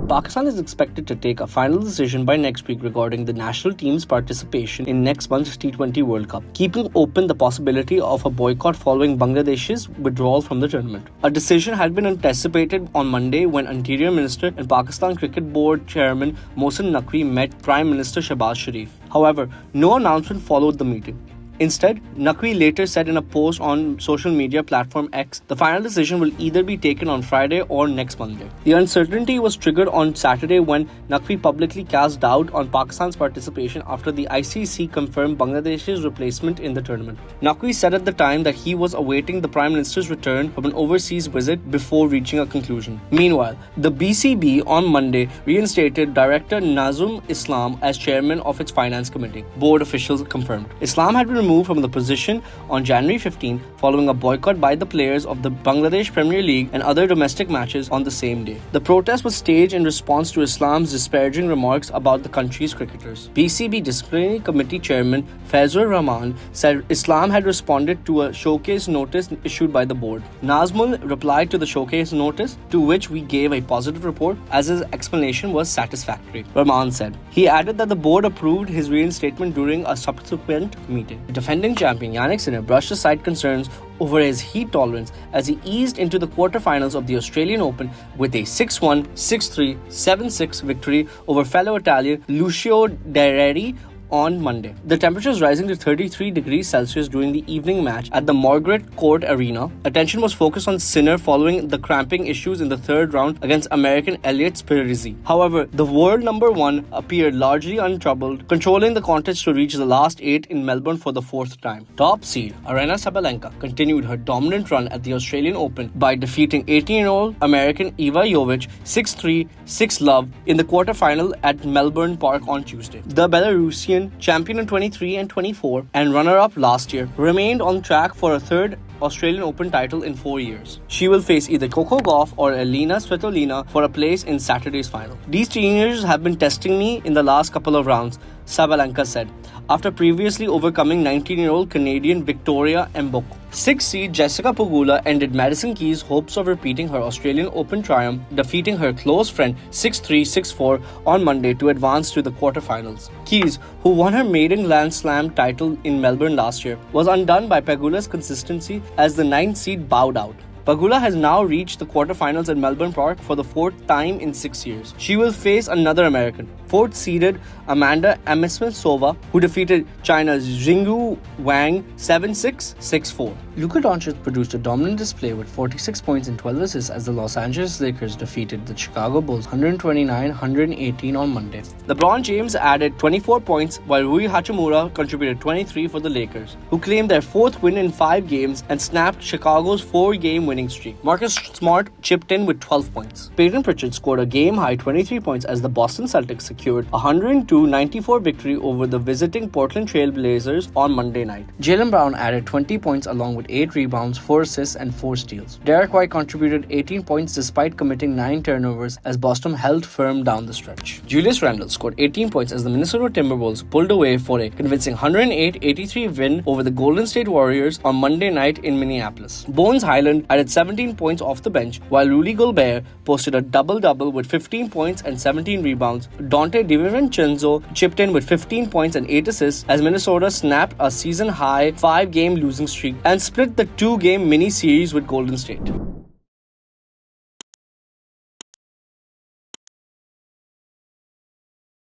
Pakistan is expected to take a final decision by next week regarding the national team's participation in next month's T20 World Cup, keeping open the possibility of a boycott following Bangladesh's withdrawal from the tournament. A decision had been anticipated on Monday when Interior Minister and Pakistan Cricket Board Chairman Mohsin Naqvi met Prime Minister Shehbaz Sharif. However, no announcement followed the meeting. Instead, Naqvi later said in a post on social media platform X, the final decision will either be taken on Friday or next Monday. The uncertainty was triggered on Saturday when Naqvi publicly cast doubt on Pakistan's participation after the ICC confirmed Bangladesh's replacement in the tournament. Naqvi said at the time that he was awaiting the Prime Minister's return from an overseas visit before reaching a conclusion. Meanwhile, the BCB on Monday reinstated Director Nazum Islam as chairman of its finance committee, board officials confirmed. Islam had been removed from the position on January 15 following a boycott by the players of the Bangladesh Premier League and other domestic matches on the same day. The protest was staged in response to Islam's disparaging remarks about the country's cricketers. BCB Disciplinary Committee Chairman Fazlur Rahman said Islam had responded to a showcase notice issued by the board. Nazmul replied to the showcase notice, to which we gave a positive report as his explanation was satisfactory, Rahman said. He added that the board approved his reinstatement during a subsequent meeting. Defending champion Jannik Sinner brushed aside concerns over his heat tolerance as he eased into the quarterfinals of the Australian Open with a 6-1, 6-3, 7-6 victory over fellow Italian Lucio Dereri on Monday. The temperatures rising to 33 degrees Celsius during the evening match at the Margaret Court Arena. Attention was focused on Sinner following the cramping issues in the third round against American Elliot Spirizzi. However, the world number one appeared largely untroubled, controlling the contest to reach the last 8 in Melbourne for the fourth time. Top seed Aryna Sabalenka continued her dominant run at the Australian Open by defeating 18-year-old American Eva Jovic 6-3, 6-love in the quarterfinal at Melbourne Park on Tuesday. The Belarusian, champion in 23 and 24 and runner-up last year, remained on track for a third Australian Open title in 4 years. She will face either Coco Gauff or Aryna Sabalenka for a place in Saturday's final. These teenagers have been testing me in the last couple of rounds, Sabalenka said, after previously overcoming 19-year-old Canadian Victoria Mboko. 6th seed Jessica Pegula ended Madison Keys' hopes of repeating her Australian Open triumph, defeating her close friend 6-3, 6-4 on Monday to advance to the quarterfinals. Keys, who won her maiden Grand Slam title in Melbourne last year, was undone by Pegula's consistency as the 9th seed bowed out. Pegula has now reached the quarterfinals at Melbourne Park for the 4th time in 6 years. She will face another American, 4th-seeded Amanda Amismetsova, who defeated China's Jingyu Wang 7-6, 6-4. Luka Doncic produced a dominant display with 46 points and 12 assists as the Los Angeles Lakers defeated the Chicago Bulls 129-118 on Monday. LeBron James added 24 points while Rui Hachimura contributed 23 for the Lakers, who claimed their 4th win in 5 games and snapped Chicago's 4-game winning streak. Marcus Smart chipped in with 12 points. Peyton Pritchard scored a game-high 23 points as the Boston Celtics secured a 102-94 victory over the visiting Portland Trail Blazers on Monday night. Jaylen Brown added 20 points along with 8 rebounds, 4 assists and 4 steals. Derek White contributed 18 points despite committing 9 turnovers as Boston held firm down the stretch. Julius Randle scored 18 points as the Minnesota Timberwolves pulled away for a convincing 108-83 win over the Golden State Warriors on Monday night in Minneapolis. Bones Highland added 17 points off the bench, while Rudy Gobert posted a double-double with 15 points and 17 rebounds. Dante DiVincenzo chipped in with 15 points and 8 assists as Minnesota snapped a season-high 5-game losing streak and split the 2-game mini-series with Golden State.